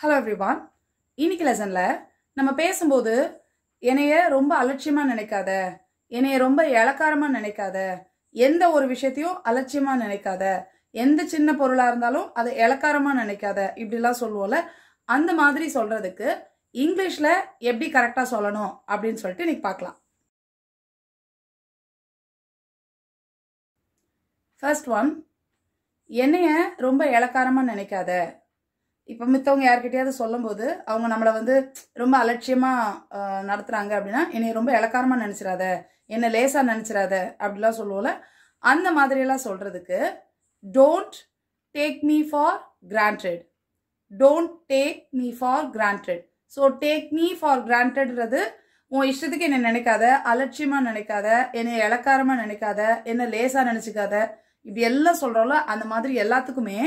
Hello everyone. இன்னைக்கு லெசன்ல நம்ம பேசும்போது என்னைய ரொம்ப அலட்சியமா நினைக்காத, என்னைய ரொம்ப இளக்காரமா நினைக்காத, எந்த ஒரு விஷயத்தையும் அலட்சியமா நினைக்காத, எந்த சின்ன பொருளா இருந்தாலும் அதை இளக்காரமா நினைக்காத, இப்படிலாம் சொல்லுவோம்ல. அந்த மாதிரி சொல்றதுக்கு இங்கிலீஷ்ல எப்படி கரெக்டா சொல்லணும் அப்படின்னு சொல்லிட்டு இன்னைக்கு பார்க்கலாம். ஃபர்ஸ்ட் ஒன், என்னைய ரொம்ப இளக்காரமா நினைக்காத. இப்போ மித்தவங்க யார்கிட்டயாவது சொல்லும்போது அவங்க நம்மளை ரொம்ப அலட்சியமாக நடத்துகிறாங்க அப்படின்னா, என்னை ரொம்ப இளக்காரமாக நினச்சிடாத, என்னை லேசாக நினச்சிடாத அப்படிலாம் சொல்லுவோம்ல. அந்த மாதிரியெல்லாம் சொல்கிறதுக்கு don't take me for granted. Don't take me for granted. So take me for கிராண்டட்ன்றது உன் இஷ்டத்துக்கு என்னை நினைக்காத, அலட்சியமாக நினைக்காத, என்னை இளக்காரமாக நினைக்காத, என்னை லேசாக நினச்சிக்காத, இப்படி எல்லாம் சொல்கிறோம்ல. அந்த மாதிரி எல்லாத்துக்குமே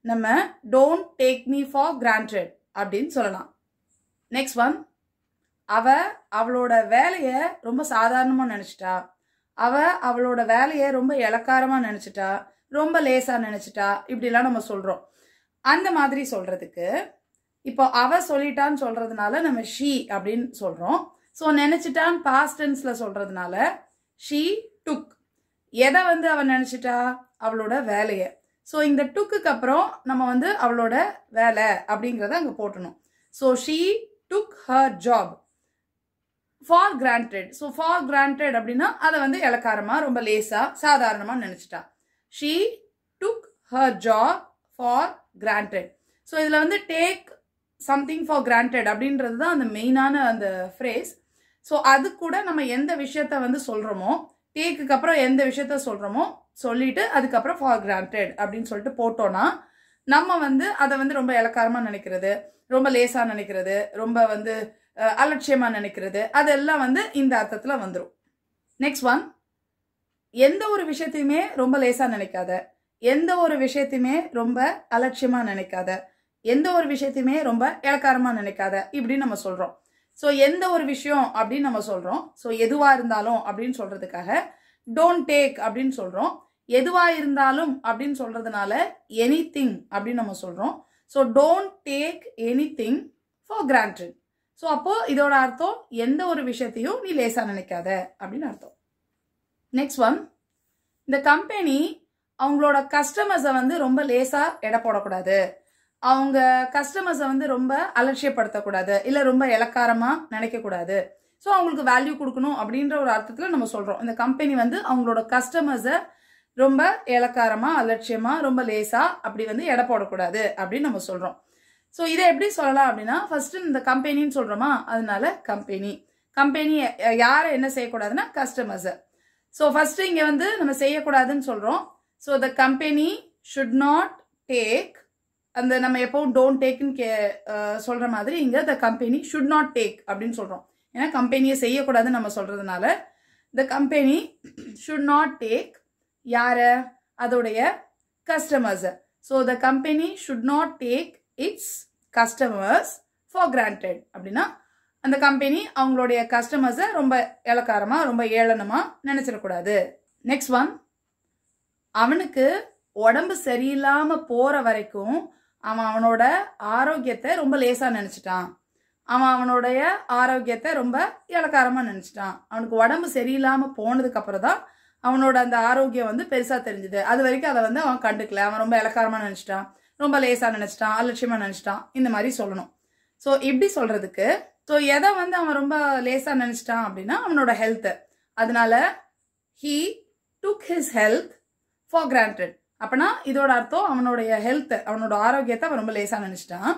நம்ம don't take me for granted அப்படின்னு சொல்லலாம். நெக்ஸ்ட் ஒன், அவளோட வேலையை ரொம்ப சாதாரணமாக நினச்சிட்டா, அவளோட வேலையை ரொம்ப இளக்காரமாக நினச்சிட்டா, ரொம்ப லேசாக நினச்சிட்டா, இப்படிலாம் நம்ம சொல்கிறோம். அந்த மாதிரி சொல்கிறதுக்கு இப்போ சொல்லிட்டான்னு சொல்கிறதுனால நம்ம ஷீ அப்படின்னு சொல்கிறோம். ஸோ நினச்சிட்டான்னு பாஸ்ட் டென்ஸில் சொல்கிறதுனால ஷீ டுக். எதை அவன் நினச்சிட்டா? அவளோட வேலையை. ஸோ இந்த டுக்கு அப்புறம் நம்ம அவளோட வேலை அப்படிங்கிறத அங்கே போட்டணும். So she took her job for granted. So for granted அப்படின்னா அதை இளக்காரமாக ரொம்ப லேசாக சாதாரணமாக நினச்சிட்டா. She took her job for granted. So இதில் டேக் சம்திங் ஃபார் கிராண்டட் அப்படின்றது தான் அந்த மெயினான அந்த ஃப்ரேஸ். ஸோ அது கூட நம்ம எந்த விஷயத்த சொல்கிறோமோ, டேக்குக்கு அப்புறம் எந்த விஷயத்த சொல்கிறோமோ சொல்லிட்டு அதுக்கப்புறம் ஃபார் கிராண்டட் அப்படின்னு சொல்லிட்டு போட்டோன்னா நம்ம அதை ரொம்ப இளக்காரமாக நினைக்கிறது, ரொம்ப லேசாக நினைக்கிறது, ரொம்ப அலட்சியமாக நினைக்கிறது, அதெல்லாம் இந்த அர்த்தத்தில் வந்துடும். நெக்ஸ்ட் ஒன், எந்த ஒரு விஷயத்தையுமே ரொம்ப லேசாக நினைக்காத, எந்த ஒரு விஷயத்தையுமே ரொம்ப அலட்சியமாக நினைக்காத, எந்த ஒரு விஷயத்தையுமே ரொம்ப இளக்காரமாக நினைக்காத இப்படின்னு நம்ம சொல்கிறோம். ஸோ எந்த ஒரு விஷயம் அப்படின்னு நம்ம சொல்கிறோம். ஸோ எதுவாக இருந்தாலும் அப்படின்னு சொல்கிறதுக்காக டோன்ட் டேக் அப்படின்னு சொல்கிறோம். எதுவாக இருந்தாலும் அப்படின்னு சொல்கிறதுனால எனிதிங் அப்படின்னு நம்ம சொல்கிறோம். So don't take anything for granted. So அப்போது இதோட அர்த்தம் எந்த ஒரு விஷயத்தையும் நீ லேசாக நினைக்காத அப்படின்னு அர்த்தம். நெக்ஸ்ட் ஒன், இந்த கம்பெனி அவங்களோட கஸ்டமர்ஸை ரொம்ப லேசாக எடை போடக்கூடாது, அவங்க கஸ்டமர்ஸை ரொம்ப அலட்சியப்படுத்தக்கூடாது, இல்லை ரொம்ப இளக்காரமாக நினைக்கக்கூடாது. ஸோ அவங்களுக்கு வேல்யூ கொடுக்கணும் அப்படின்ற ஒரு அர்த்தத்தில் நம்ம சொல்கிறோம். இந்த கம்பெனி அவங்களோட கஸ்டமர்ஸை ரொம்ப இளக்காரமாக, அலட்சியமாக, ரொம்ப லேசாக அப்படி எடை போடக்கூடாது அப்படின்னு நம்ம சொல்கிறோம். ஸோ இதை எப்படி சொல்லலாம் அப்படின்னா, ஃபர்ஸ்ட் இந்த கம்பெனின்னு சொல்கிறோமா, அதனால கம்பெனி யாரை என்ன செய்யக்கூடாதுன்னா கஸ்டமர்ஸை. ஸோ ஃபர்ஸ்ட் இங்கே நம்ம செய்யக்கூடாதுன்னு சொல்கிறோம். So the company should not take, அந்த நம்ம எப்பவும் டோன்ட் டேக்குன்னு சொல்கிற மாதிரி இங்கே the company should not take அப்படின்னு சொல்கிறோம். ஏன்னா கம்பெனியை செய்யக்கூடாதுன்னு நம்ம சொல்கிறதுனால the company should not take யார, அதோடைய கஸ்டமர்ஸை. So the company should not take its customers for granted அப்படின்னா அந்த கம்பெனி அவங்களுடைய கஸ்டமர்ஸை ரொம்ப இளக்காரமாக, ரொம்ப ஏளனமாக நினச்சிடக்கூடாது. நெக்ஸ்ட் ஒன், அவனுக்கு உடம்பு சரியில்லாமல் போகிற வரைக்கும் அவனோட ஆரோக்கியத்தை ரொம்ப லேசாக நினச்சிட்டான், அவனுடைய ஆரோக்கியத்தை ரொம்ப இளக்காரமாக நினச்சிட்டான். அவனுக்கு உடம்பு சரியில்லாமல் போனதுக்கு அப்புறம் தான் அவனோட அந்த ஆரோக்கியம் பெருசாக தெரிஞ்சுது. அது வரைக்கும் அதை அவன் கண்டுக்கல, அவன் ரொம்ப இளக்காரமாக நினச்சிட்டான், ரொம்ப லேசாக நினச்சிட்டான், அலட்சியமாக நினச்சிட்டான், இந்த மாதிரி சொல்லணும். ஸோ இப்படி சொல்கிறதுக்கு, ஸோ எதை அவன் ரொம்ப லேசாக நினச்சிட்டான் அப்படின்னா அவனோட ஹெல்த்து. அதனால he took his health for granted. அப்பனா இதோட அர்த்தம் அவனுடைய ஹெல்த், அவனோட ஆரோக்கியத்தை அவன் ரொம்ப லேசாக நினச்சிட்டான்.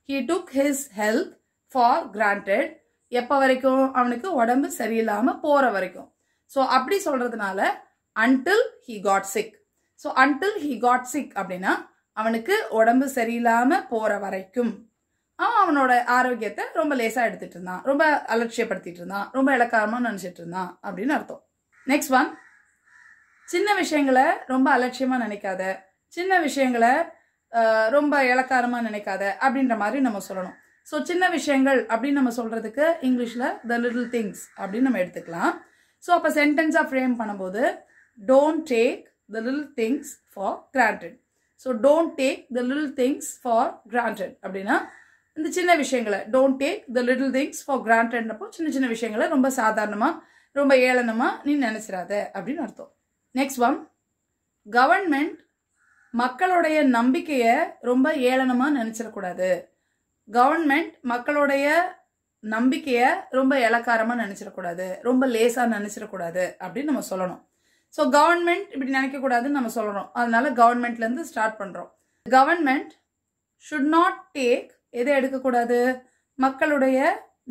He took his health for granted. எப்போ வரைக்கும்? அவனுக்கு உடம்பு சரியில்லாமல் போகிற வரைக்கும். ஸோ அப்படி சொல்கிறதுனால until he got sick. So until he got sick அப்படின்னா அவனுக்கு உடம்பு சரியில்லாமல் போகிற வரைக்கும் அவனோட ஆரோக்கியத்தை ரொம்ப லேசாக எடுத்துகிட்டு இருந்தான், ரொம்ப அலட்சியப்படுத்திட்டு இருந்தான், ரொம்ப இளக்காரமாக நினச்சிட்டு இருந்தான் அப்படின்னு அர்த்தம். நெக்ஸ்ட் ஒன், சின்ன விஷயங்களை ரொம்ப அலட்சியமாக நினைக்காத, சின்ன விஷயங்களை ரொம்ப இளக்காரமாக நினைக்காத அப்படின்ற மாதிரி நம்ம சொல்லணும். ஸோ சின்ன விஷயங்கள் அப்படின்னு நம்ம சொல்கிறதுக்கு இங்கிலீஷில் த லிட்டில் திங்ஸ் அப்படின்னு நம்ம எடுத்துக்கலாம். ஸோ அப்போ சென்டென்ஸாக ஃப்ரேம் பண்ணும்போது don't take the little things for granted. So don't take the little things for granted அப்படின்னா இந்த சின்ன விஷயங்களை don't take the little things for கிராண்டட்னப்போ சின்ன சின்ன விஷயங்களை ரொம்ப சாதாரணமாக ரொம்ப ஏளனமாக நீ நினைச்சிடாத அப்படின்னு அர்த்தம். நெக்ஸ்ட் ஒன், கவர்மெண்ட் மக்களுடைய நம்பிக்கையை ரொம்ப ஏளனமாக நினைச்சிடக்கூடாது. கவர்மெண்ட் மக்களுடைய நம்பிக்கையை ரொம்ப இளக்காரமாக நினைச்சிடக்கூடாது, ரொம்ப லேசாக நினைச்சிடக்கூடாது அப்படின்னு நம்ம சொல்லணும். ஸோ கவர்மெண்ட் இப்படி நினைக்கக்கூடாதுன்னு நம்ம சொல்லணும். அதனால கவர்மெண்ட்லேருந்து ஸ்டார்ட் பண்ணுறோம். கவர்மெண்ட் ஷுட் நாட் டேக் எதை எடுக்கக்கூடாது, மக்களுடைய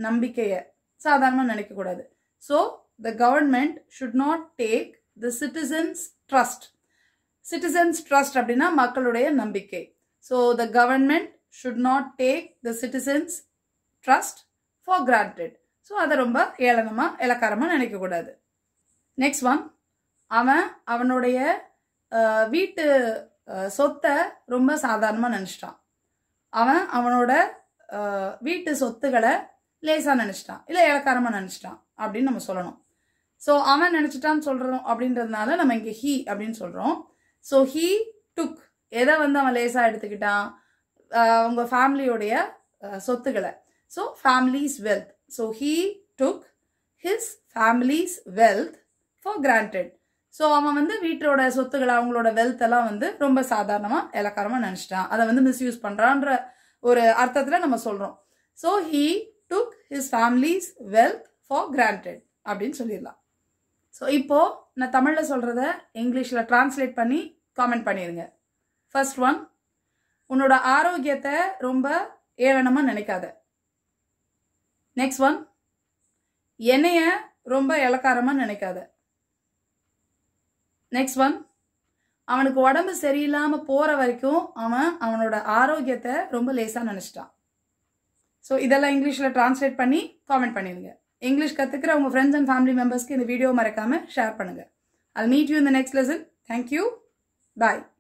நம்பிக்கையை சாதாரணமாக நினைக்கக்கூடாது. So the government should not take the citizens trust. Citizens trust அப்படின்னா மக்களுடைய நம்பிக்கை. So the government should not take the citizens trust for granted. So அதை ரொம்ப ஏளனமாக இளக்காரமாக நினைக்கக்கூடாது. நெக்ஸ்ட் ஒன், அவனுடைய வீட்டு சொத்தை ரொம்ப சாதாரணமாக நினச்சிட்டான். அவனோட வீட்டு சொத்துக்களை லேசாக நினச்சிட்டான், இல்லை இளக்காரமாக நினச்சிட்டான் அப்படின்னு நம்ம சொல்லணும். ஸோ அவன் நினச்சிட்டான்னு சொல்கிறோம் அப்படின்றதுனால நம்ம இங்கே ஹீ அப்படின்னு சொல்கிறோம். ஸோ ஹீ டுக் எதை அவன் லேசாக எடுத்துக்கிட்டான், அவங்க ஃபேமிலியோடைய சொத்துக்களை. So families wealth. So he took his families wealth for granted. So அவன் வீட்டோட சொத்துக்களை அவங்களோட வெல்த் எல்லாம் ரொம்ப சாதாரணமாக இலக்காரமாக நினச்சிட்டான், அதை மிஸ்யூஸ் பண்ணுறான்ற ஒரு அர்த்தத்தில் நம்ம சொல்கிறோம். So he took his families wealth for granted அப்படின்னு சொல்லிடலாம். ஸோ இப்போது நான் தமிழில் சொல்கிறத இங்கிலீஷில் டிரான்ஸ்லேட் பண்ணி காமெண்ட் பண்ணிடுங்க. ஃபர்ஸ்ட் ஒன், உன்னோட ஆரோக்கியத்தை ரொம்ப ஏளனமாக நினைக்காத. நெக்ஸ்ட் ஒன், என்னைய ரொம்ப இளக்காரமாக நினைக்காத. நெக்ஸ்ட் ஒன், அவனுக்கு உடம்பு சரியில்லாமல் போகிற வரைக்கும் அவனோட ஆரோக்கியத்தை ரொம்ப லேசாக நினச்சிட்டான். ஸோ இதெல்லாம் இங்கிலீஷில் டிரான்ஸ்லேட் பண்ணி காமெண்ட் பண்ணிடுங்க. இங்கிலீஷ் கற்றுக்கிற உங்கள் ஃப்ரெண்ட்ஸ் அண்ட் ஃபேமிலி மெம்பர்ஸ்க்கு இந்த வீடியோ மறக்காமல் ஷேர் பண்ணுங்கள். I'll meet you in the next lesson. Thank you. Bye.